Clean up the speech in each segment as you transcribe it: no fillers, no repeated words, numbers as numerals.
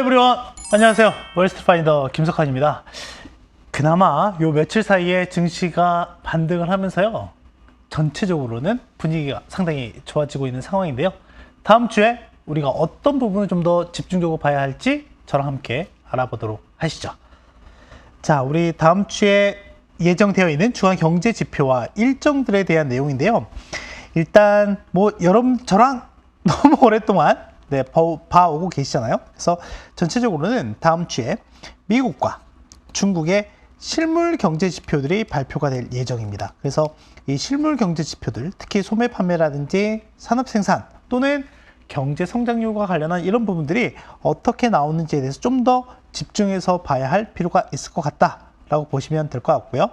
에브리원, 안녕하세요. 월스트파인더 김석환입니다. 그나마 요 며칠 사이에 증시가 반등을 하면서요, 전체적으로는 분위기가 상당히 좋아지고 있는 상황인데요. 다음 주에 우리가 어떤 부분을 좀 더 집중적으로 봐야 할지 저랑 함께 알아보도록 하시죠. 자, 우리 다음 주에 예정되어 있는 중앙 경제 지표와 일정들에 대한 내용인데요. 일단 여러분 저랑 너무 오랫동안 봐오고 계시잖아요. 그래서 전체적으로는 다음 주에 미국과 중국의 실물 경제 지표들이 발표가 될 예정입니다. 그래서 이 실물 경제 지표들, 특히 소매 판매라든지 산업 생산 또는 경제 성장률과 관련한 이런 부분들이 어떻게 나오는지에 대해서 좀 더 집중해서 봐야 할 필요가 있을 것 같다라고 보시면 될 것 같고요.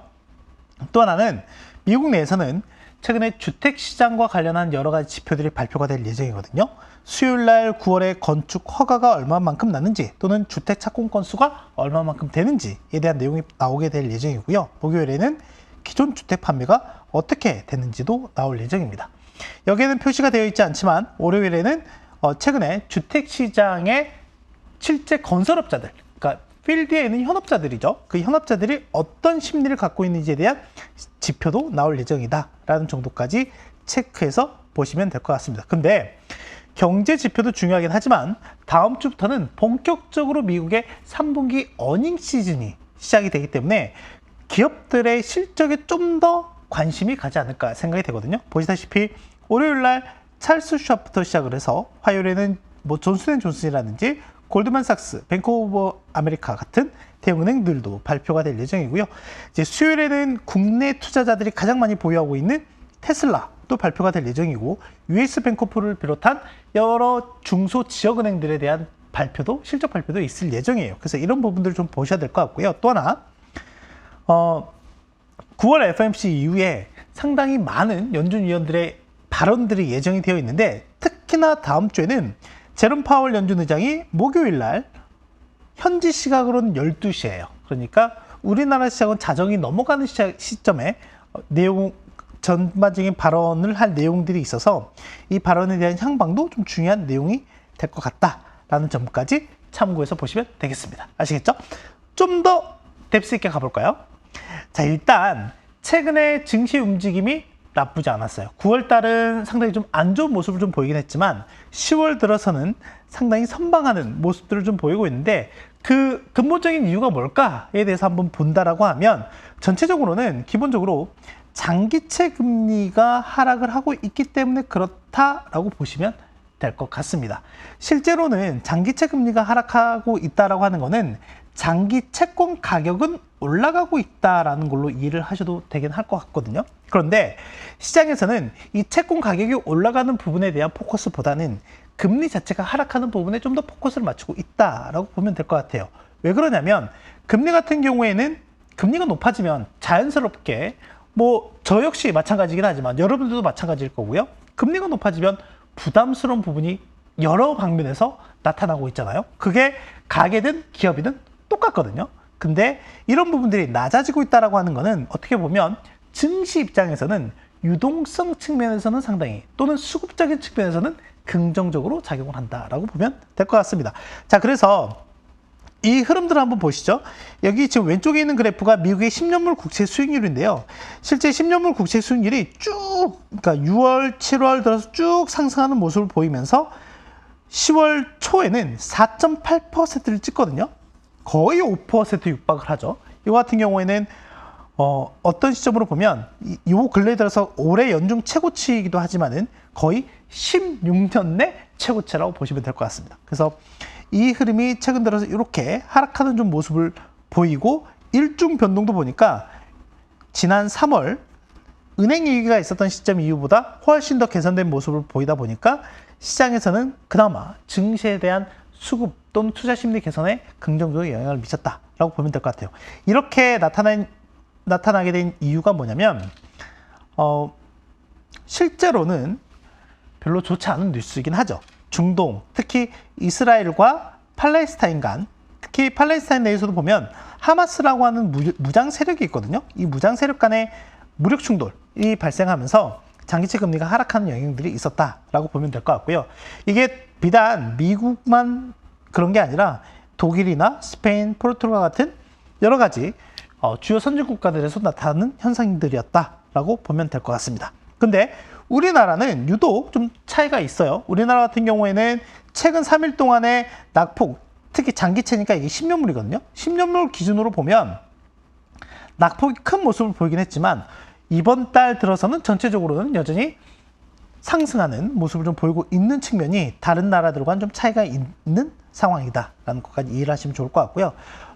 또 하나는 미국 내에서는 최근에 주택시장과 관련한 여러 가지 지표들이 발표가 될 예정이거든요. 수요일 날 9월에 건축 허가가 얼마만큼 나는지 또는 주택 착공 건수가 얼마만큼 되는지에 대한 내용이 나오게 될 예정이고요. 목요일에는 기존 주택 판매가 어떻게 되는지도 나올 예정입니다. 여기에는 표시가 되어 있지 않지만 월요일에는 최근에 주택시장의 실제 건설업자들, 그러니까 필드에 있는 현업자들이죠. 그 현업자들이 어떤 심리를 갖고 있는지에 대한 지표도 나올 예정이다 라는 정도까지 체크해서 보시면 될 것 같습니다. 근데 경제 지표도 중요하긴 하지만 다음 주부터는 본격적으로 미국의 3분기 어닝 시즌이 시작이 되기 때문에 기업들의 실적에 좀 더 관심이 가지 않을까 생각이 되거든요. 보시다시피 월요일 날 찰스 슈왑부터 시작을 해서 화요일에는 존슨앤존슨이라든지 골드만삭스, 뱅크 오브 아메리카 같은 대형은행들도 발표가 될 예정이고요. 이제 수요일에는 국내 투자자들이 가장 많이 보유하고 있는 테슬라도 발표가 될 예정이고, US뱅커프를 비롯한 여러 중소 지역은행들에 대한 발표도, 실적 발표도 있을 예정이에요. 그래서 이런 부분들을 좀 보셔야 될 것 같고요. 또 하나, 9월 FOMC 이후에 상당히 많은 연준위원들의 발언들이 예정이 되어 있는데, 특히나 다음 주에는 제롬 파월 연준 의장이 목요일 날 현지 시각으로는 12시예요. 그러니까 우리나라 시각은 자정이 넘어가는 시점에 전반적인 발언을 할 내용들이 있어서 이 발언에 대한 향방도 좀 중요한 내용이 될 것 같다라는 점까지 참고해서 보시면 되겠습니다. 아시겠죠? 좀 더 뎁스 있게 가볼까요? 자, 일단 최근에 증시 움직임이 나쁘지 않았어요. 9월 달은 상당히 좀 안 좋은 모습을 좀 보이긴 했지만 10월 들어서는 상당히 선방하는 모습들을 좀 보이고 있는데, 그 근본적인 이유가 뭘까에 대해서 한번 본다라고 하면 전체적으로는 기본적으로 장기채 금리가 하락을 하고 있기 때문에 그렇다라고 보시면 될 것 같습니다. 실제로는 장기채 금리가 하락하고 있다라고 하는 거는 장기 채권 가격은 올라가고 있다라는 걸로 이해를 하셔도 되긴 할 것 같거든요. 그런데 시장에서는 이 채권 가격이 올라가는 부분에 대한 포커스보다는 금리 자체가 하락하는 부분에 좀 더 포커스를 맞추고 있다라고 보면 될 것 같아요. 왜 그러냐면 금리 같은 경우에는 금리가 높아지면 자연스럽게 저 역시 마찬가지긴 하지만 여러분들도 마찬가지일 거고요. 금리가 높아지면 부담스러운 부분이 여러 방면에서 나타나고 있잖아요. 그게 가게든 기업이든 똑같거든요. 근데 이런 부분들이 낮아지고 있다라고 하는 거는 어떻게 보면 증시 입장에서는 유동성 측면에서는 상당히, 또는 수급적인 측면에서는 긍정적으로 작용을 한다라고 보면 될 것 같습니다. 자, 그래서 이 흐름들을 한번 보시죠. 여기 지금 왼쪽에 있는 그래프가 미국의 10년물 국채 수익률인데요. 실제 10년물 국채 수익률이 그러니까 6월, 7월 들어서 쭉 상승하는 모습을 보이면서 10월 초에는 4.8%를 찍거든요. 거의 5% 육박을 하죠. 이거 같은 경우에는 어떤 시점으로 보면 요 근래 들어서 올해 연중 최고치이기도 하지만은 거의 16년 내 최고치라고 보시면 될 것 같습니다. 그래서 이 흐름이 최근 들어서 이렇게 하락하는 좀 모습을 보이고, 일중 변동도 보니까 지난 3월 은행 위기가 있었던 시점 이후보다 훨씬 더 개선된 모습을 보이다 보니까 시장에서는 그나마 증시에 대한 수급 또는 투자 심리 개선에 긍정적인 영향을 미쳤다라고 보면 될 것 같아요. 이렇게 나타나게 된 이유가 뭐냐면 실제로는 별로 좋지 않은 뉴스이긴 하죠. 중동, 특히 이스라엘과 팔레스타인 간, 특히 팔레스타인 내에서도 보면 하마스라고 하는 무장 세력이 있거든요. 이 무장 세력 간의 무력 충돌이 발생하면서 장기채 금리가 하락하는 영향들이 있었다라고 보면 될 것 같고요. 이게 비단 미국만 그런 게 아니라 독일이나 스페인, 포르투갈 같은 여러 가지 주요 선진 국가들에서 나타나는 현상들이었다라고 보면 될 것 같습니다. 근데 우리나라는 유독 좀 차이가 있어요. 우리나라 같은 경우에는 최근 3일 동안의 낙폭, 특히 장기채니까 이게 10년물이거든요. 10년물 기준으로 보면 낙폭이 큰 모습을 보이긴 했지만 이번 달 들어서는 전체적으로는 여전히 상승하는 모습을 좀 보이고 있는 측면이 다른 나라들과는 좀 차이가 있는 상황이다라는 것까지 이해를 하시면 좋을 것 같고요.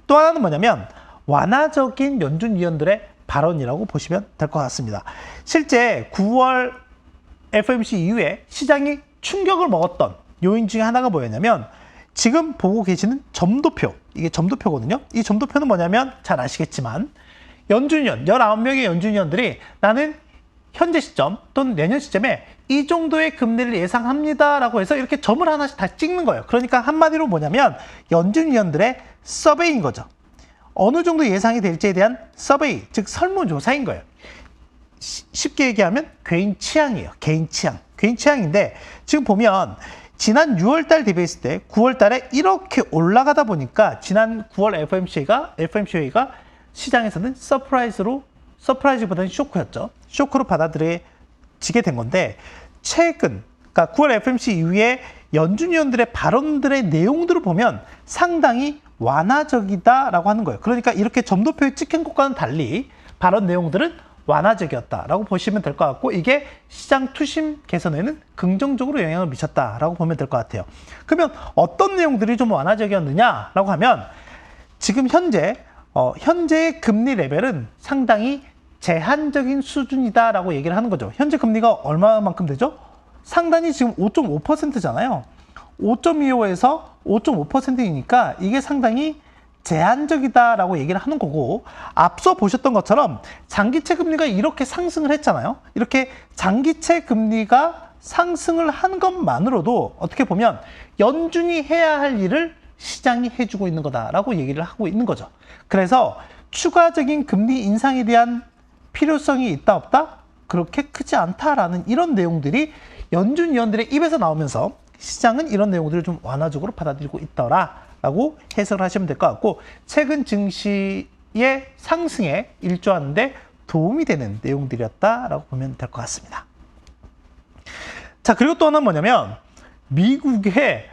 또 하나는 뭐냐면 완화적인 연준 위원들의 발언이라고 보시면 될 것 같습니다. 실제 9월 FOMC 이후에 시장이 충격을 먹었던 요인 중에 하나가 뭐였냐면 지금 보고 계시는 점도표, 이게 점도표거든요. 이 점도표는 뭐냐면 잘 아시겠지만 연준위원, 19명의 연준위원들이 나는 현재 시점 또는 내년 시점에 이 정도의 금리를 예상합니다라고 해서 이렇게 점을 하나씩 다 찍는 거예요. 그러니까 한마디로 뭐냐면 연준위원들의 서베이인 거죠. 어느 정도 예상이 될지에 대한 서베이, 즉 설문조사인 거예요. 쉽게 얘기하면 개인 취향이에요. 개인 취향. 개인 취향인데 지금 보면 지난 6월 달 대비했을 때 9월 달에 이렇게 올라가다 보니까 지난 9월 FOMC 회의가 시장에서는 서프라이즈보다는 쇼크였죠. 쇼크로 받아들여지게 된 건데 최근, 그러니까 9월 FOMC 이후에 연준위원들의 발언들의 내용들을 보면 상당히 완화적이다라고 하는 거예요. 그러니까 이렇게 점도표에 찍힌 것과는 달리 발언 내용들은 완화적이었다라고 보시면 될 것 같고 이게 시장 투심 개선에는 긍정적으로 영향을 미쳤다라고 보면 될 것 같아요. 그러면 어떤 내용들이 좀 완화적이었느냐라고 하면 지금 현재의 금리 레벨은 상당히 제한적인 수준이다라고 얘기를 하는 거죠. 현재 금리가 얼마만큼 되죠? 상단이 지금 5.5%잖아요. 5.25에서 5.5%이니까 이게 상당히 제한적이다라고 얘기를 하는 거고 앞서 보셨던 것처럼 장기채 금리가 이렇게 상승을 했잖아요. 이렇게 장기채 금리가 상승을 한 것만으로도 어떻게 보면 연준이 해야 할 일을 시장이 해주고 있는 거다라고 얘기를 하고 있는 거죠. 그래서 추가적인 금리 인상에 대한 필요성이 있다 없다? 그렇게 크지 않다라는 이런 내용들이 연준 위원들의 입에서 나오면서 시장은 이런 내용들을 좀 완화적으로 받아들이고 있더라라고 해석을 하시면 될 것 같고 최근 증시의 상승에 일조하는 데 도움이 되는 내용들이었다라고 보면 될 것 같습니다. 자, 그리고 또 하나는 뭐냐면 미국의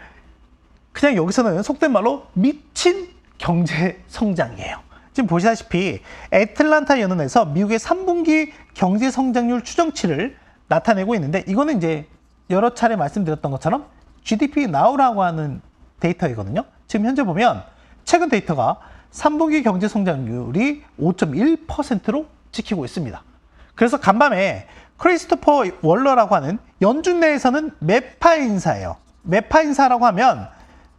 그냥 여기서는 속된 말로 미친 경제 성장이에요. 지금 보시다시피 애틀란타 연은에서 미국의 3분기 경제 성장률 추정치를 나타내고 있는데 이거는 이제 여러 차례 말씀드렸던 것처럼 GDP Now라고 하는 데이터이거든요. 지금 현재 보면 최근 데이터가 3분기 경제 성장률이 5.1%로 찍히고 있습니다. 그래서 간밤에 크리스토퍼 월러라고 하는 연준 내에서는 매파 인사예요. 매파 인사라고 하면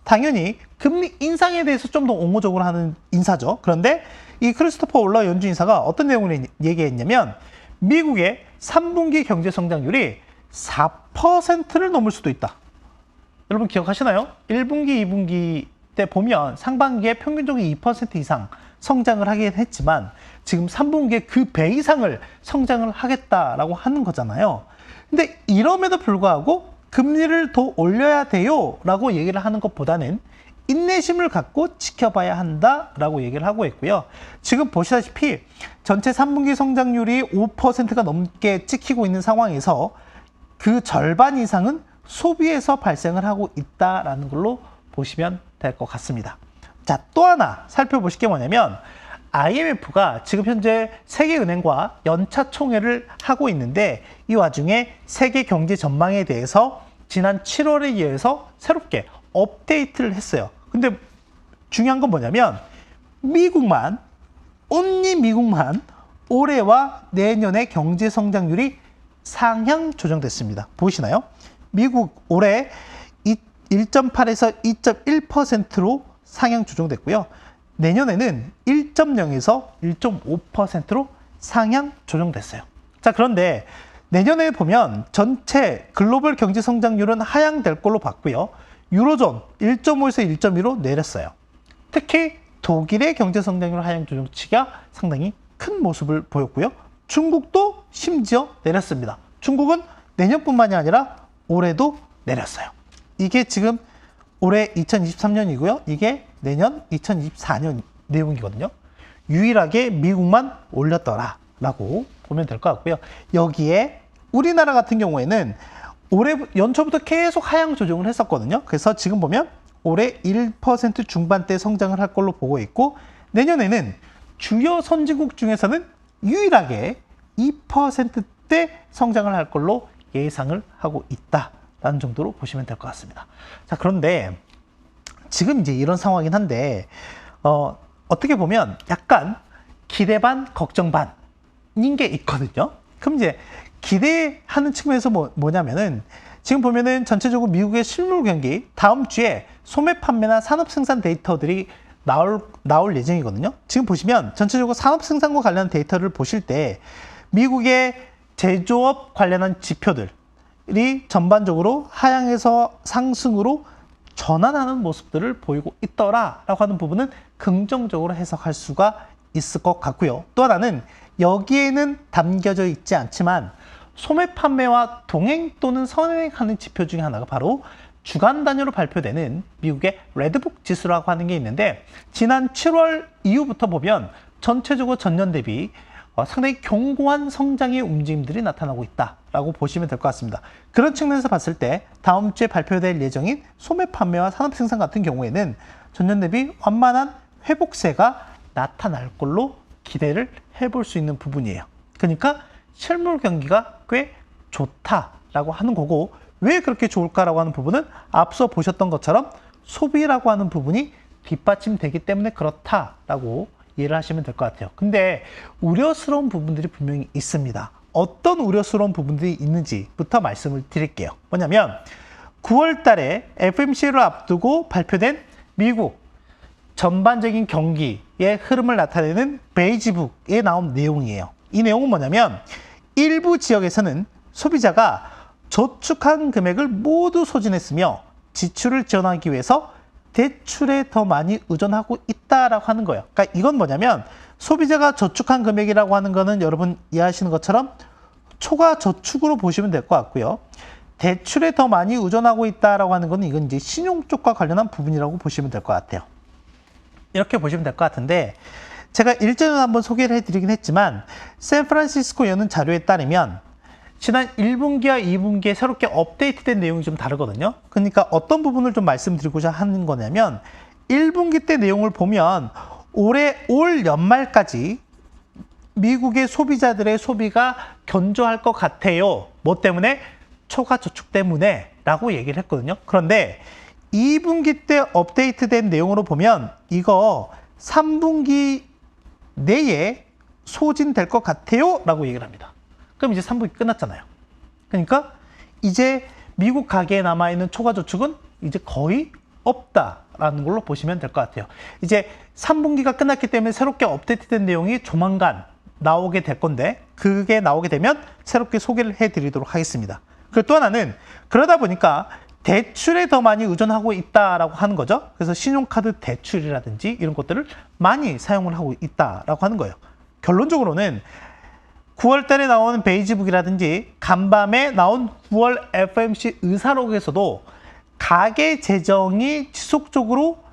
당연히 금리 인상에 대해서 좀 더 옹호적으로 하는 인사죠. 그런데 이 크리스토퍼 월러 연준 인사가 어떤 내용을 얘기했냐면 미국의 3분기 경제 성장률이 4%를 넘을 수도 있다. 여러분 기억하시나요? 1분기, 2분기 때 보면 상반기에 평균적으로 2% 이상 성장을 하긴 했지만 지금 3분기에 그 배 이상을 성장을 하겠다라고 하는 거잖아요. 근데 이럼에도 불구하고 금리를 더 올려야 돼요 라고 얘기를 하는 것보다는 인내심을 갖고 지켜봐야 한다라고 얘기를 하고 있고요. 지금 보시다시피 전체 3분기 성장률이 5%가 넘게 찍히고 있는 상황에서 그 절반 이상은 소비에서 발생을 하고 있다라는 걸로 보시면 될 것 같습니다. 자, 또 하나 살펴보실 게 뭐냐면 IMF가 지금 현재 세계은행과 연차 총회를 하고 있는데 이 와중에 세계 경제 전망에 대해서 지난 7월에 이어서 새롭게 업데이트를 했어요. 근데 중요한 건 뭐냐면 미국만 올해와 내년의 경제 성장률이 상향 조정됐습니다. 보이시나요? 미국 올해 1.8에서 2.1%로 상향 조정됐고요. 내년에는 1.0에서 1.5%로 상향 조정됐어요. 자, 그런데 내년에 보면 전체 글로벌 경제 성장률은 하향될 걸로 봤고요. 유로존 1.5에서 1.2로 내렸어요. 특히 독일의 경제 성장률 하향 조정치가 상당히 큰 모습을 보였고요. 중국도 심지어 내렸습니다. 중국은 내년뿐만이 아니라 올해도 내렸어요. 이게 지금 올해 2023년이고요. 이게 내년 2024년 내용이거든요. 유일하게 미국만 올렸더라 라고 보면 될 것 같고요. 여기에 우리나라 같은 경우에는 올해 연초부터 계속 하향 조정을 했었거든요. 그래서 지금 보면 올해 1% 중반대 성장을 할 걸로 보고 있고, 내년에는 주요 선진국 중에서는 유일하게 2%대 성장을 할 걸로 예상을 하고 있다라는 정도로 보시면 될 것 같습니다. 자, 그런데 지금 이제 이런 상황이긴 한데 어떻게 보면 약간 기대 반 걱정 반인 게 있거든요. 그럼 이제 기대하는 측면에서 뭐냐면은 지금 보면은 전체적으로 미국의 실물 경기 다음 주에 소매 판매나 산업 생산 데이터들이 나올 예정이거든요. 지금 보시면 전체적으로 산업 생산과 관련한 데이터를 보실 때 미국의 제조업 관련한 지표들이 전반적으로 하향에서 상승으로 전환하는 모습들을 보이고 있더라라고 하는 부분은 긍정적으로 해석할 수가 있을 것 같고요. 또 하나는 여기에는 담겨져 있지 않지만 소매 판매와 동행 또는 선행하는 지표 중에 하나가 바로 주간 단위로 발표되는 미국의 레드북 지수라고 하는 게 있는데, 지난 7월 이후부터 보면 전체적으로 전년 대비 상당히 견고한 성장의 움직임들이 나타나고 있다라고 보시면 될 것 같습니다. 그런 측면에서 봤을 때 다음 주에 발표될 예정인 소매 판매와 산업 생산 같은 경우에는 전년 대비 완만한 회복세가 나타날 걸로 기대를 해볼 수 있는 부분이에요. 그러니까 실물 경기가 꽤 좋다라고 하는 거고, 왜 그렇게 좋을까라고 하는 부분은 앞서 보셨던 것처럼 소비라고 하는 부분이 뒷받침되기 때문에 그렇다라고 이해를 하시면 될 것 같아요. 근데 우려스러운 부분들이 분명히 있습니다. 어떤 우려스러운 부분들이 있는지부터 말씀을 드릴게요. 뭐냐면 9월 달에 FOMC를 앞두고 발표된 미국 전반적인 경기의 흐름을 나타내는 베이지북에 나온 내용이에요. 이 내용은 뭐냐면 일부 지역에서는 소비자가 저축한 금액을 모두 소진했으며 지출을 지원하기 위해서 대출에 더 많이 의존하고 있다라고 하는 거예요. 그러니까 이건 뭐냐면 소비자가 저축한 금액이라고 하는 거는 여러분 이해하시는 것처럼 초과 저축으로 보시면 될 것 같고요. 대출에 더 많이 의존하고 있다라고 하는 거는 이건 이제 신용 쪽과 관련한 부분이라고 보시면 될 것 같아요. 이렇게 보시면 될 것 같은데, 제가 일전에 한번 소개를 해드리긴 했지만 샌프란시스코 여는 자료에 따르면 지난 1분기와 2분기에 새롭게 업데이트된 내용이 좀 다르거든요. 그러니까 어떤 부분을 좀 말씀드리고자 하는 거냐면 1분기 때 내용을 보면 올 연말까지 미국의 소비자들의 소비가 견조할 것 같아요. 뭐 때문에? 초과 저축 때문에 라고 얘기를 했거든요. 그런데 2분기 때 업데이트된 내용으로 보면 이거 3분기 내에 소진될 것 같아요 라고 얘기를 합니다. 그럼 이제 3분기 끝났잖아요. 그러니까 이제 미국 가계에 남아있는 초과 저축은 이제 거의 없다라는 걸로 보시면 될 것 같아요. 이제 3분기가 끝났기 때문에 새롭게 업데이트된 내용이 조만간 나오게 될 건데, 그게 나오게 되면 새롭게 소개를 해드리도록 하겠습니다. 그리고 또 하나는 그러다 보니까 대출에 더 많이 의존하고 있다라고 하는 거죠. 그래서 신용카드 대출이라든지 이런 것들을 많이 사용을 하고 있다라고 하는 거예요. 결론적으로는 9월 달에 나오는 베이지북이라든지 간밤에 나온 9월 FOMC 의사록에서도 가계 재정이 지속적으로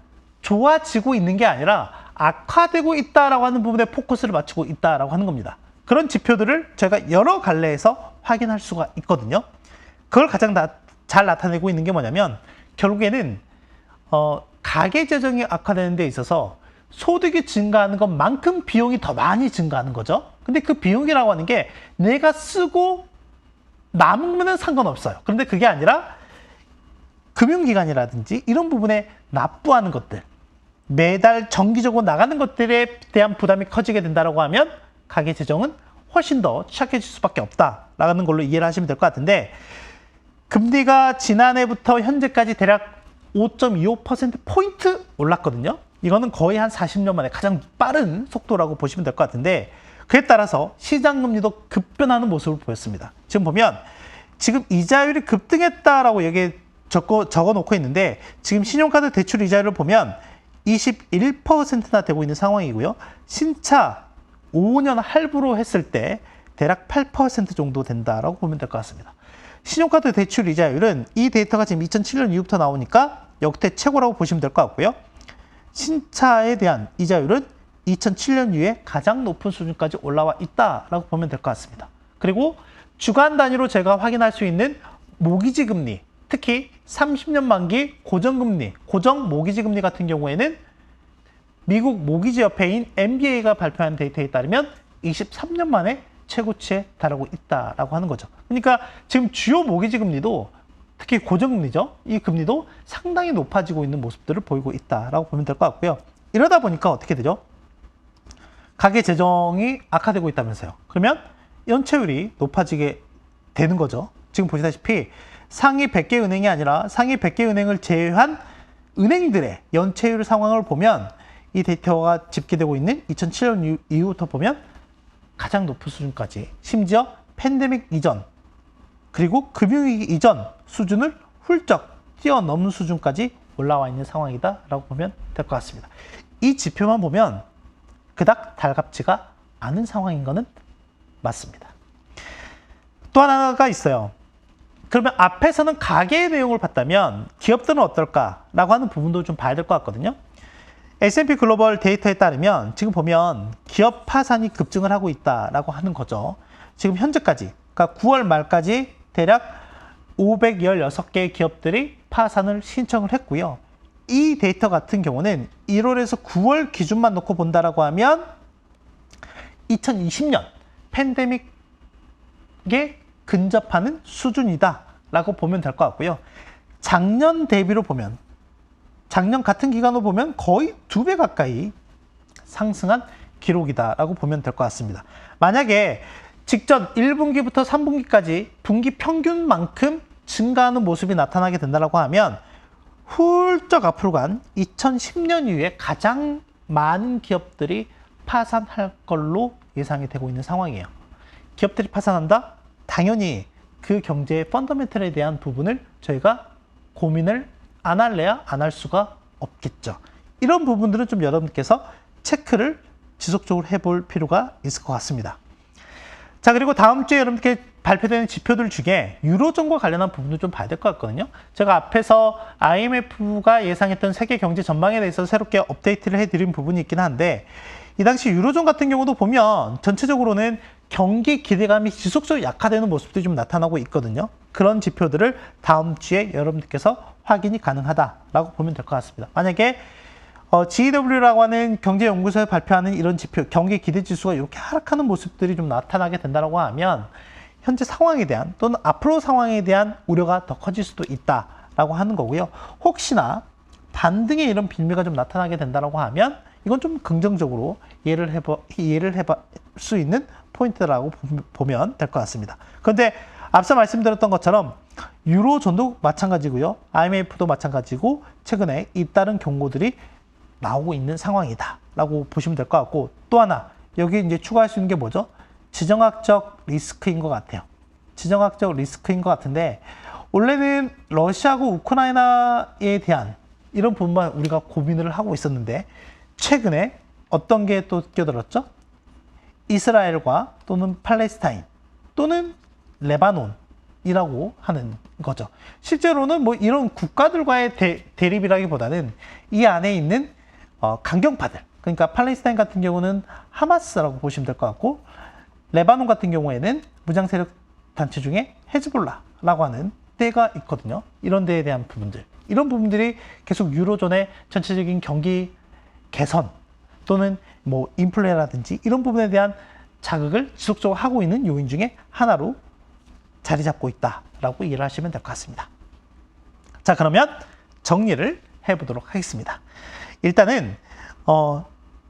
좋아지고 있는 게 아니라 악화되고 있다라고 하는 부분에 포커스를 맞추고 있다라고 하는 겁니다. 그런 지표들을 저희가 여러 갈래에서 확인할 수가 있거든요. 그걸 가장 잘 나타내고 있는 게 뭐냐면 결국에는 가계 재정이 악화되는 데 있어서 소득이 증가하는 것만큼 비용이 더 많이 증가하는 거죠. 근데 그 비용이라고 하는 게 내가 쓰고 남으면 상관없어요. 그런데 그게 아니라 금융기관이라든지 이런 부분에 납부하는 것들, 매달 정기적으로 나가는 것들에 대한 부담이 커지게 된다고 하면 가계 재정은 훨씬 더 취약해질 수밖에 없다라는 걸로 이해를 하시면 될 것 같은데, 금리가 지난해부터 현재까지 대략 5.25%포인트 올랐거든요. 이거는 거의 한 40년 만에 가장 빠른 속도라고 보시면 될 것 같은데, 그에 따라서 시장금리도 급변하는 모습을 보였습니다. 지금 보면 지금 이자율이 급등했다라고 여기에 적어 놓고 있는데, 지금 신용카드 대출 이자율을 보면 21%나 되고 있는 상황이고요. 신차 5년 할부로 했을 때 대략 8% 정도 된다라고 보면 될 것 같습니다. 신용카드 대출 이자율은 이 데이터가 지금 2007년 이후부터 나오니까 역대 최고라고 보시면 될 것 같고요. 신차에 대한 이자율은 2007년 이후에 가장 높은 수준까지 올라와 있다라고 보면 될 것 같습니다. 그리고 주간 단위로 제가 확인할 수 있는 모기지 금리, 특히 30년 만기 고정금리, 고정 모기지 금리 같은 경우에는 미국 모기지 협회인 MBA가 발표한 데이터에 따르면 23년 만에 최고치에 달하고 있다라고 하는 거죠. 그러니까 지금 주요 모기지 금리도 특히 고정금리죠. 이 금리도 상당히 높아지고 있는 모습들을 보이고 있다라고 보면 될 것 같고요. 이러다 보니까 어떻게 되죠? 가계 재정이 악화되고 있다면서요. 그러면 연체율이 높아지게 되는 거죠. 지금 보시다시피 상위 100개 은행이 아니라 상위 100개 은행을 제외한 은행들의 연체율 상황을 보면 이 데이터가 집계되고 있는 2007년 이후부터 보면 가장 높은 수준까지, 심지어 팬데믹 이전 그리고 금융위기 이전 수준을 훌쩍 뛰어넘는 수준까지 올라와 있는 상황이다라고 보면 될 것 같습니다. 이 지표만 보면 그닥 달갑지가 않은 상황인 것은 맞습니다. 또 하나가 있어요. 그러면 앞에서는 가계의 내용을 봤다면 기업들은 어떨까라고 하는 부분도 좀 봐야 될 것 같거든요. S&P 글로벌 데이터에 따르면 지금 보면 기업 파산이 급증을 하고 있다라고 하는 거죠. 지금 현재까지, 그러니까 9월 말까지 대략 516개의 기업들이 파산을 신청을 했고요. 이 데이터 같은 경우는 1월에서 9월 기준만 놓고 본다라고 하면 2020년 팬데믹에 근접하는 수준이다라고 보면 될 것 같고요. 작년 대비로 보면, 작년 같은 기간으로 보면 거의 2배 가까이 상승한 기록이다라고 보면 될 것 같습니다. 만약에 직전 1분기부터 3분기까지 분기 평균만큼 증가하는 모습이 나타나게 된다고 하면 훌쩍 앞으로 간 2010년 이후에 가장 많은 기업들이 파산할 걸로 예상이 되고 있는 상황이에요. 기업들이 파산한다? 당연히 그 경제의 펀더멘털에 대한 부분을 저희가 고민을 안 할래야 안 할 수가 없겠죠. 이런 부분들은 좀 여러분께서 체크를 지속적으로 해볼 필요가 있을 것 같습니다. 자, 그리고 다음 주에 여러분께 발표되는 지표들 중에 유로존과 관련한 부분도 좀 봐야 될 것 같거든요. 제가 앞에서 IMF가 예상했던 세계 경제 전망에 대해서 새롭게 업데이트를 해드린 부분이 있긴 한데, 이 당시 유로존 같은 경우도 보면 전체적으로는 경기 기대감이 지속적으로 약화되는 모습들이 좀 나타나고 있거든요. 그런 지표들을 다음 주에 여러분들께서 확인이 가능하다라고 보면 될 것 같습니다. 만약에 GW라고 하는 경제연구소에 발표하는 이런 지표, 경기 기대 지수가 이렇게 하락하는 모습들이 좀 나타나게 된다고 하면 현재 상황에 대한 또는 앞으로 상황에 대한 우려가 더 커질 수도 있다라고 하는 거고요. 혹시나 반등의 이런 빌미가 좀 나타나게 된다고 하면 이건 좀 긍정적으로 이해를 해볼 수 있는 포인트라고 보면 될 것 같습니다. 그런데 앞서 말씀드렸던 것처럼 유로존도 마찬가지고요. IMF도 마찬가지고 최근에 잇따른 경고들이 나오고 있는 상황이다라고 보시면 될 것 같고, 또 하나 여기 이제 추가할 수 있는 게 뭐죠? 지정학적 리스크인 것 같아요. 지정학적 리스크인 것 같은데, 원래는 러시아하고 우크라이나에 대한 이런 부분만 우리가 고민을 하고 있었는데 최근에 어떤 게 또 끼어들었죠? 이스라엘과 또는 팔레스타인 또는 레바논이라고 하는 거죠. 실제로는 뭐 이런 국가들과의 대립이라기보다는 이 안에 있는 강경파들, 그러니까 팔레스타인 같은 경우는 하마스라고 보시면 될 것 같고, 레바논 같은 경우에는 무장세력 단체 중에 헤즈볼라라고 하는 데가 있거든요. 이런 데에 대한 부분들, 이런 부분들이 계속 유로존의 전체적인 경기 개선 또는 뭐 인플레라든지 이런 부분에 대한 자극을 지속적으로 하고 있는 요인 중에 하나로 자리 잡고 있다라고 이해를 하시면 될 것 같습니다. 자, 그러면 정리를 해보도록 하겠습니다. 일단은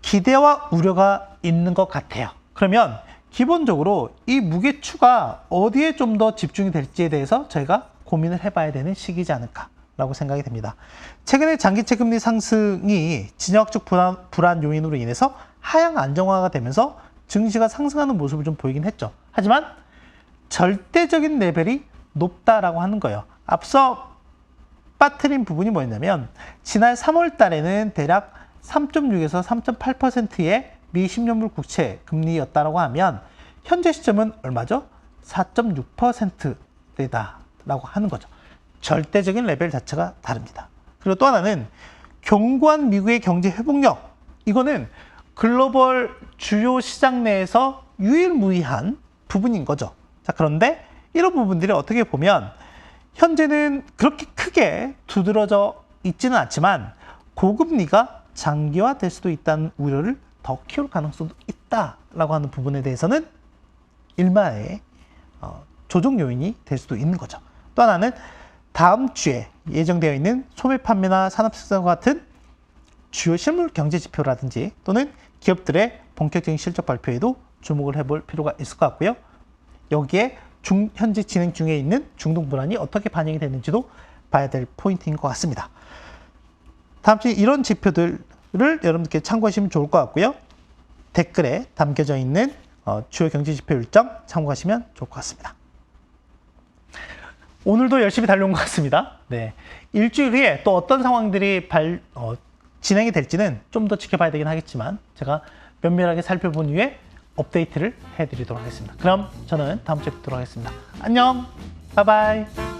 기대와 우려가 있는 것 같아요. 그러면 기본적으로 이 무게추가 어디에 좀 더 집중이 될지에 대해서 저희가 고민을 해봐야 되는 시기지 않을까라고 생각이 됩니다. 최근에 장기채 금리 상승이 진영학적 불안 요인으로 인해서 하향 안정화가 되면서 증시가 상승하는 모습을 좀 보이긴 했죠. 하지만 절대적인 레벨이 높다라고 하는 거예요. 앞서 빠뜨린 부분이 뭐였냐면 지난 3월 달에는 대략 3.6에서 3.8%의 미 10년물 국채 금리였다라고 하면 현재 시점은 얼마죠? 4.6%대다라고 하는 거죠. 절대적인 레벨 자체가 다릅니다. 그리고 또 하나는 견고한 미국의 경제 회복력, 이거는 글로벌 주요 시장 내에서 유일무이한 부분인 거죠. 자, 그런데 이런 부분들이 어떻게 보면 현재는 그렇게 크게 두드러져 있지는 않지만 고금리가 장기화될 수도 있다는 우려를 더 키울 가능성도 있다라고 하는 부분에 대해서는 일마의 조정 요인이 될 수도 있는 거죠. 또 하나는 다음 주에 예정되어 있는 소매 판매나 산업 생산과 같은 주요 실물 경제 지표라든지 또는 기업들의 본격적인 실적 발표에도 주목을 해볼 필요가 있을 것 같고요. 여기에 현재 진행 중에 있는 중동 불안이 어떻게 반영이 되는지도 봐야 될 포인트인 것 같습니다. 다음 주에 이런 지표들을 여러분들께 참고하시면 좋을 것 같고요. 댓글에 담겨져 있는 주요 경제 지표 일정 참고하시면 좋을 것 같습니다. 오늘도 열심히 달려온 것 같습니다. 네, 일주일 후에 또 어떤 상황들이 진행이 될지는 좀 더 지켜봐야 되긴 하겠지만 제가 면밀하게 살펴본 이후에 업데이트를 해드리도록 하겠습니다. 그럼 저는 다음 주에 뵙도록 하겠습니다. 안녕, 바이바이.